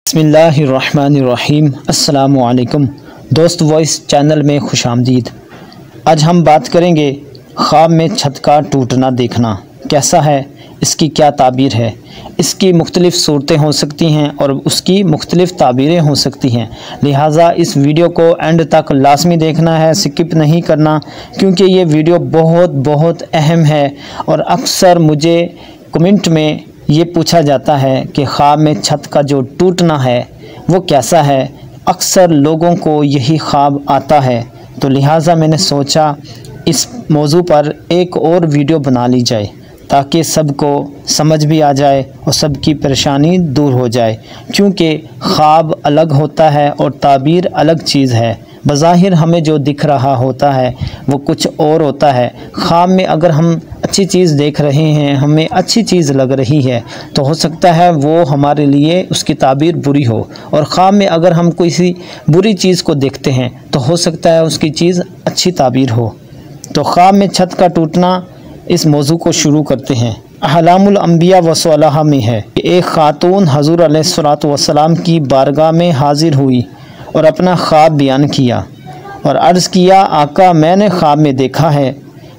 बिस्मिल्लाहिर्रहमानिर्रहीम। अस्सलामुअलैकुम दोस्त, वॉइस चैनल में खुशामदीद। आज हम बात करेंगे ख्वाब में छत का टूटना देखना कैसा है, इसकी क्या ताबीर है। इसकी मुख्तलिफ़ सूरतें हो सकती हैं और उसकी मुख्तलिफ़ ताबीरें हो सकती हैं। लिहाजा इस वीडियो को एंड तक लाजमी देखना है, स्किप नहीं करना, क्योंकि ये वीडियो बहुत अहम है। और अक्सर मुझे कमेंट में ये पूछा जाता है कि ख्वाब में छत का जो टूटना है वो कैसा है। अक्सर लोगों को यही ख्वाब आता है, तो लिहाजा मैंने सोचा इस मौजू पर एक और वीडियो बना ली जाए ताकि सबको समझ भी आ जाए और सबकी परेशानी दूर हो जाए। क्योंकि ख्वाब अलग होता है और ताबीर अलग चीज़ है। बज़ाहिर हमें जो दिख रहा होता है वो कुछ और होता है। ख्वाब में अगर हम अच्छी चीज़ देख रहे हैं, हमें अच्छी चीज़ लग रही है, तो हो सकता है वो हमारे लिए उसकी ताबीर बुरी हो। और ख्वाब में अगर हम किसी बुरी चीज़ को देखते हैं तो हो सकता है उसकी चीज़ अच्छी ताबीर हो। तो ख्वाब में छत का टूटना, इस मौजू को शुरू करते हैं। अहलामुल अंबिया व सुअलाहा में है कि एक खातून हज़ूर अलैहिस्सलातु वस्सलाम की बारगाह में हाजिर हुई और अपना ख्वाब बयान किया और अर्ज़ किया, आका मैंने ख्वाब में देखा है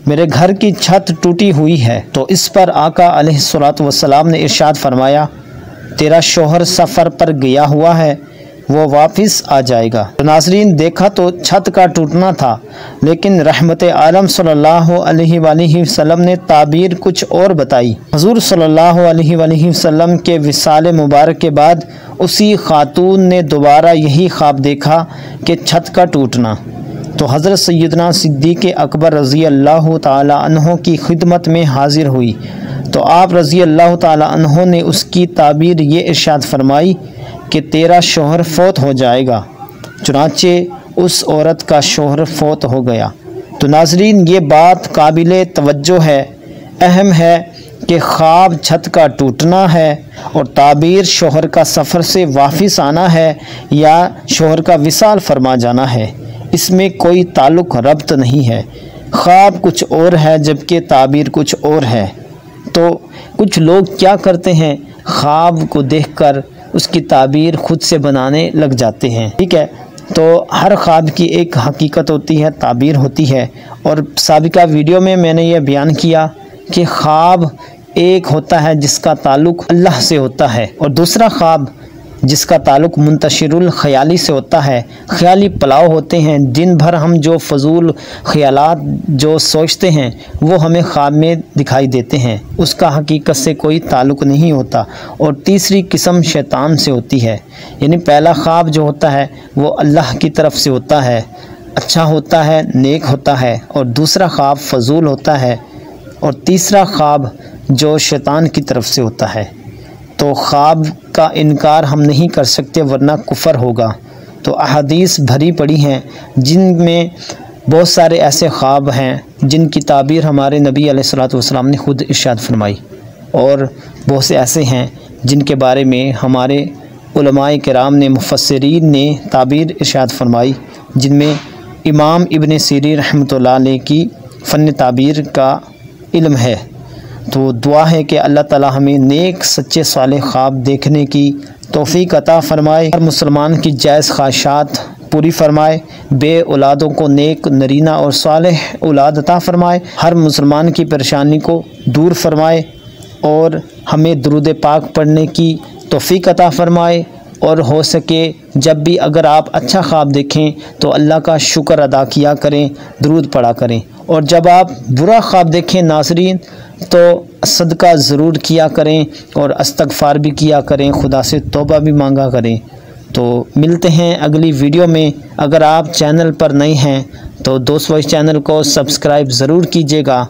मेरे घर की छत टूटी हुई है। तो इस पर आका अलैहिस्सलातु वस्सलाम ने इरशाद फरमाया, तेरा शौहर सफ़र पर गया हुआ है, वो वापस आ जाएगा। तो नाज़रीन, देखा तो छत का टूटना था, लेकिन रहमत आलम सल्लल्लाहु अलैहि वसल्लम ने ताबीर कुछ और बताई। हुज़ूर सल्लल्लाहु अलैहि वसल्लम के विसाल मुबारक के बाद उसी खातून ने दोबारा यही ख्वाब देखा कि छत का टूटना। तो हज़रत सैयदना सिद्दीक़ अकबर रज़ी अल्लाह ताला अन्हो की खिदमत में हाजिर हुई। तो आप रज़ी अल्लाह ताला अन्हो ने उसकी ताबीर ये इरशाद फरमाई कि तेरा शौहर फौत हो जाएगा। चुनाचे उस औरत का शौहर फौत हो गया। तो नाज़रीन, ये बात काबिले तवज्जो है, अहम है कि ख्वाब छत का टूटना है और ताबीर शौहर का सफ़र से वापस आना है या शौहर का विसाल फरमा जाना है। इसमें कोई ताल्लुक़ रब्त नहीं है। ख्वाब कुछ और है जबकि ताबीर कुछ और है। तो कुछ लोग क्या करते हैं, ख्वाब को देखकर उसकी ताबीर ख़ुद से बनाने लग जाते हैं। ठीक है, तो हर ख्वाब की एक हकीकत होती है, ताबीर होती है। और साबिका वीडियो में मैंने ये बयान किया कि ख्वाब एक होता है जिसका ताल्लुक़ अल्लाह से होता है और दूसरा ख्वाब जिसका ताल्लुक़ मुंतशिरुल ख़याली से होता है। ख़याली पलाव होते हैं, दिन भर हम जो फजूल ख़यालात जो सोचते हैं वो हमें ख्वाब में दिखाई देते हैं, उसका हकीकत से कोई ताल्लुक़ नहीं होता। और तीसरी किस्म शैतान से होती है, यानी पहला ख्वाब जो होता है वो अल्लाह की तरफ से होता है, अच्छा होता है, नेक होता है, और दूसरा ख्वाब फजूल होता है, और तीसरा ख्वाब जो शैतान की तरफ से होता है। तो ख्वाब का इनकार हम नहीं कर सकते वरना कुफ़र होगा। तो अहादीस भरी पड़ी हैं जिनमें बहुत सारे ऐसे ख्वाब हैं जिनकी ताबीर हमारे नबी अलैहिस्सलातु वस्सलाम ने खुद इरशाद फरमाई, और बहुत से ऐसे हैं जिनके बारे में हमारे उलमाए किराम ने, मुफस्सिरीन ने ताबीर इरशाद फरमाई, जिनमें इमाम इब्न सीरीन रहमतुल्लाह अलैह की फ़न ताबीर का इल्म है। तो दुआ है कि अल्लाह ताला हमें नेक सच्चे साले ख्वाब देखने की तौफ़ीक अता फ़रमाए, हर मुसलमान की जायज़ ख्वाहिशात पूरी फ़रमाए, बे औलादों को नेक नरीना और सालेह औलाद अता फ़रमाए, हर मुसलमान की परेशानी को दूर फ़रमाए और हमें दुरूद पाक पढ़ने की तौफ़ीक अता फ़रमाए। और हो सके जब भी अगर आप अच्छा ख्वाब देखें तो अल्लाह का शुक्र अदा किया करें, दुरूद पढ़ा करें। और जब आप बुरा ख्वाब देखें नाज़रीन, तो सदका ज़रूर किया करें और इस्तग़फ़ार भी किया करें, खुदा से तौबा भी मांगा करें। तो मिलते हैं अगली वीडियो में। अगर आप चैनल पर नए हैं तो दोस्त वॉइस चैनल को सब्सक्राइब ज़रूर कीजिएगा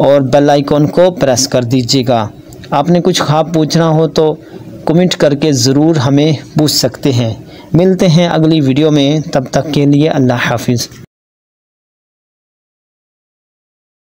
और बेल आइकॉन को प्रेस कर दीजिएगा। आपने कुछ ख्वाब पूछना हो तो कमेंट करके ज़रूर हमें पूछ सकते हैं। मिलते हैं अगली वीडियो में, तब तक के लिए अल्लाह हाफ़िज़।